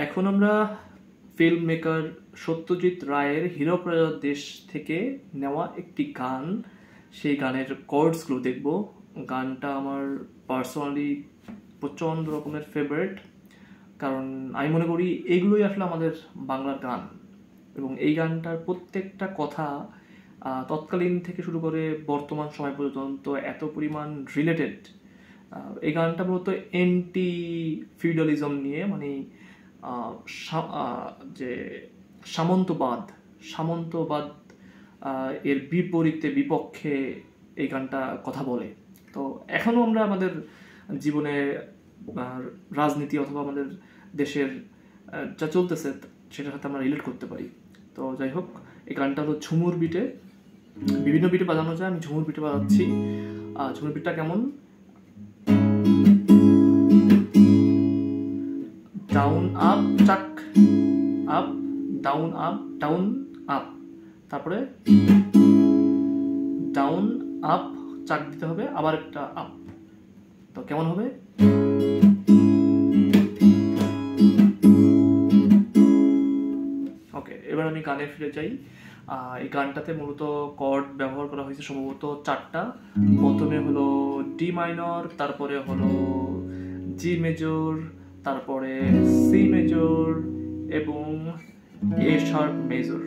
এখন আমরা film maker Satyajit রায়ের হীরপ্রয়াগ দেশ থেকে নেওয়া একটি গান, সেই গানের কর্ডসগুলো দেখব। গানটা আমার পার্সোনালি প্রচণ্ড রকমের ফেভারিট, কারণ আমি মনে করি এইগুলোই আসলে আমাদের বাংলার গান, এবং এই গানটার প্রত্যেকটা কথা তৎকালীন থেকে শুরু করে বর্তমান সময় পর্যন্ত এত পরিমাণ রিলেটেড। এই গানটা মূলত এন্টি ফিউডালিজম নিয়ে, মানে যে সামন্তবাদ এর বিপক্ষে এই গানটা কথা বলে। তো এখনো আমরা আমাদের জীবনে রাজনীতি অথবা আমাদের দেশের যা চলতেছে সেটার সাথে আমরা রিলেট করতে পারি। তো যাই হোক, এই গানটা হলো ঝুমুর বিটে, বিভিন্ন বিটে বাজানো যায়, আমি ঝুমুর বিটে বাজাচ্ছি। ঝুমুর বিটটা কেমন? ডাউন আপ চাক, up down up down up, তারপরে ডাউন আপ চাক দিতে হবে, আবার একটা আপ। তো কেমন হবে? ওকে, এবার আমি গানে ফিরে যাই। এই গানটাতে মূলত কর্ড ব্যবহার করা হয়েছে সম্ভবত 4টা। প্রথমে হলো ডি মাইনর, তারপরে হলো জি মেজর, তারপরে সি মেজর এবং এ শার্প মেজর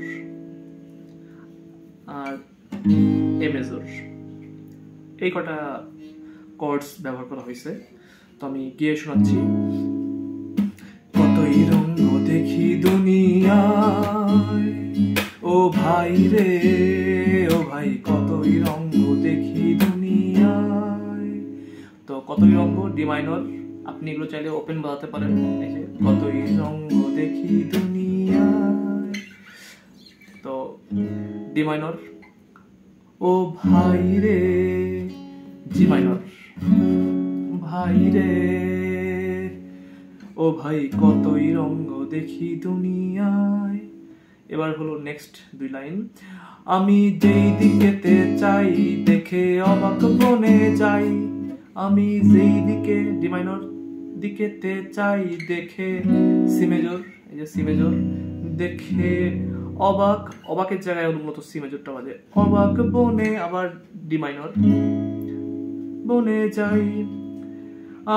আর এ মেজর, এই কটা কর্ডস ব্যবহার করা হয়েছে। তো আমি গিয়ে শোনাচ্ছি। কতই রঙ দেখি দুনিয়ায়, ও ভাই রে ও ভাই, কতই রঙ দেখি দুনিয়ায়। তো কতই রঙ ডি মাইনর, আপনি এগুলো চাইলে ওপেন বাজাতে পারেন। এই যে কতই রঙ দেখি দুনিয়ায়, তো ডি মাইনর। ও ভাই রে জি মাইনর, ভাই রে ও ভাই, কতই রঙ দেখি দুনিয়ায়। এবার হলো নেক্সট 2 লাইন। আমি যেই দিকেতে চাই দেখে অবাক বনে যাই, আমি যেই দিকে ডি মাইনর দিকেতে চাই দেখে সি মেজর, এই যে সি মেজর, দেখে অবাকের জায়গায় মূলত সি মেজরটা বাজে। অবাক বনে, আবার ডি মাইনর, বনে যাই,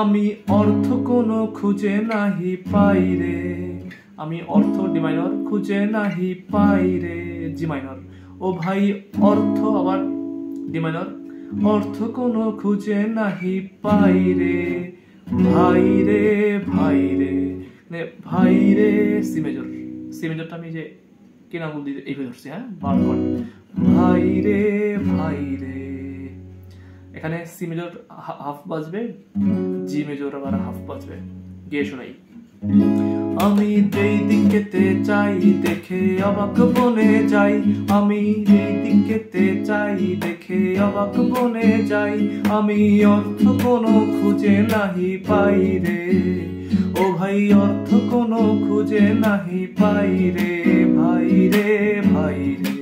আমি অর্থ কোনো খুঁজে নাহি পাই রে, আমি অর্থ ডি মাইনর খুঁজে নাহি পাই রে, জি মাইনর। ও ভাই অর্থ, আবার ডি মাইনর, অর্থ কোনো খুঁজে নাহি পাই রে, ভাই রে ভাই রে, ভাই রে সি মেজর। সি মেজরটা আমি যে কেনা বল দিয়ে এইভাবে ধরছি, হ্যাঁ, বার কর, ভাই রে ভাই রে। এখানে সি মেজর হাফ বাজবে, জি মেজর আবার হাফ বাজবে। গিয়ে শোনাই। আমি যেই দিকেতে চাই দেখে অবাক বনে যাই, আমি যেই দিকেতে চাই দেখে অবাক বনে যাই, আমি অর্থ কোনো খুঁজে নাহি পাই রে, ও ভাই অর্থ কোনো খুঁজে নাহি পাই রে, ভাই রে ভাই রে,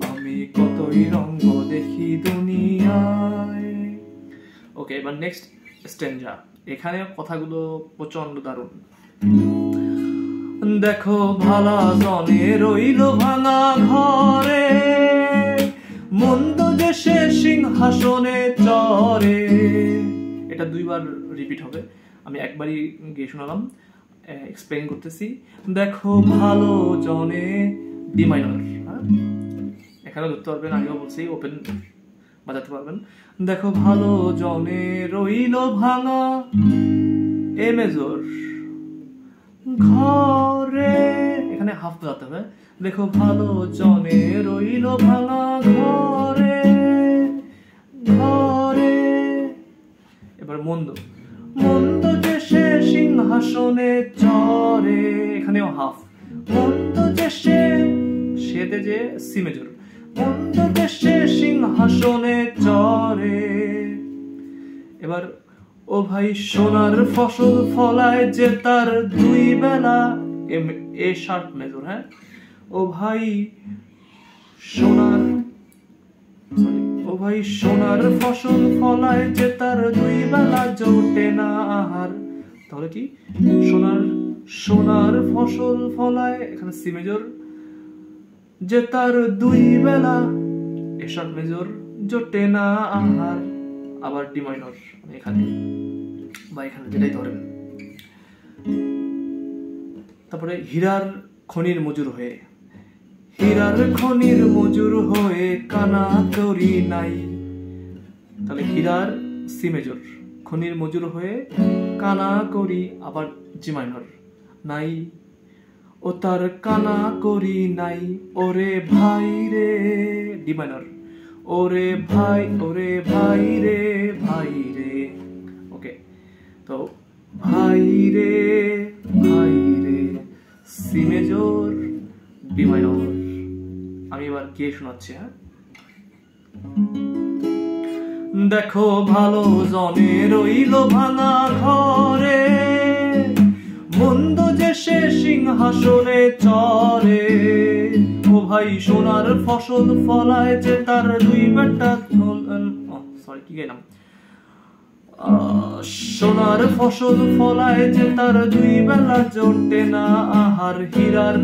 আমি কতই রঙ দেখি দুনিয়ায়। ওকে, এবার নেক্সট স্ট্যানজা। এখানে কথাগুলো প্রচন্ড দারুণ। দেখো ভালা জনে রইল ভাঙা ঘরে, মন্দ দেশে সিংহাসনে চরে। এটা 2বার রিপিট হবে, আমি একবারই গিয়ে শোনালাম, এক্সপ্লেইন করতেছি। দেখো ভালো জনে ডি মাইনর, এখানে ধরতে পারবেন, আগেও বলছি ওপেন বাজাতে পারবেন। দেখো ভালো জনে রইল ভাঙা এ মেজর ঘরে, এখানে হাফ বাজাতে হবে। দেখো ভালো জনে রইল ভাঙা ঘরে ঘরে। এবার মন্দ দেশে সিংহাসনে চরে, এখানেও হাফ। মন্দ দেশে, সেতে যে সি মেজর, মন্দ দেশে সিংহাসনে চরে। এবার ও ভাই সোনার ফসল ফলায় যে তার 2 বেলা, এ শার্প মেজর, হ্যাঁ। ও ভাই সোনার, ও ভাই সোনার ফসল ফলায় যে তার 2 বেলা জোটে না আহার। তাহলে কি সোনার সোনার ফসল ফলায়, এখানে সি মেজর, যে তার দুই বেলা, এ শার্প মেজর, জোটে না আহার, আবার ডি মাইনর, এখানে বা এখানে যেটাই ধরেন। তারপরে হীরার খনির মজুর হয়ে, হীরার খনির মজুর হয়ে কানা করি নাই, তাহলে হীরার সি মেজর, খনির মজুর হয়ে কানা করি, আবার জি মাইনর, নাই, ও তার কানা করি নাই, ওরে ভাই রে, ডি মাইনর, ওরে ভাই রে, ভাই রে। ওকে, তো ভাই রে, সি মেজর, ডি মাইনর। আমি এবার গিয়ে শোনাচ্ছি। হ্যাঁ, দেখো ভালো জনে রইল ভাঙা ঘরে, মন্দ যে সে সিংহাসনে চরে, ও ভাই সোনার ফসল ফলায় যে তার দুই বেটা, সরি কি গেলাম, সোনার ফসল ফলায় যে তার দুই বেলা, জোটে না আহার, হীরার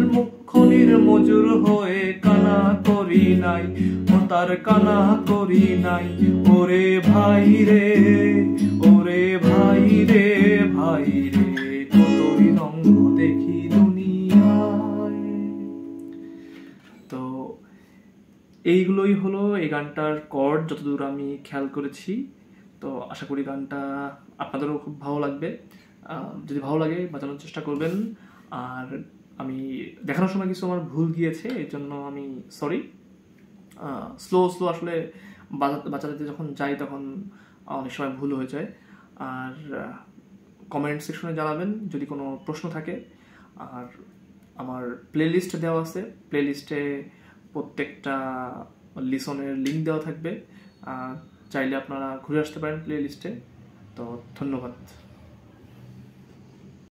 খনির মজুর হয়ে কানা করি নাই, ও তার কানা করি নাই, ওরে ভাই রে, ভাই রে, কতই রঙ্গ দেখি দুনিয়ায়। তো এইগুলোই হলো এই গানটার কর্ড, যতদূর আমি খেয়াল করেছি। তো আশা করি গানটা আপনাদেরও খুব ভালো লাগবে। যদি ভালো লাগে বাজানোর চেষ্টা করবেন। আর আমি দেখানোর সময় কিছু আমার ভুল গিয়েছে, এর জন্য আমি সরি। স্লো আসলে বাজাতে যখন যাই তখন অনেক সময় ভুল হয়ে যায়। আর কমেন্ট সেকশনে জানাবেন যদি কোনো প্রশ্ন থাকে। আর আমার প্লেলিস্ট দেওয়া আছে, প্লেলিস্টে প্রত্যেকটা লিসনের লিঙ্ক দেওয়া থাকবে, চাইলে আপনারা ঘুরে আসতে পারেন প্লেলিস্টে। তো ধন্যবাদ।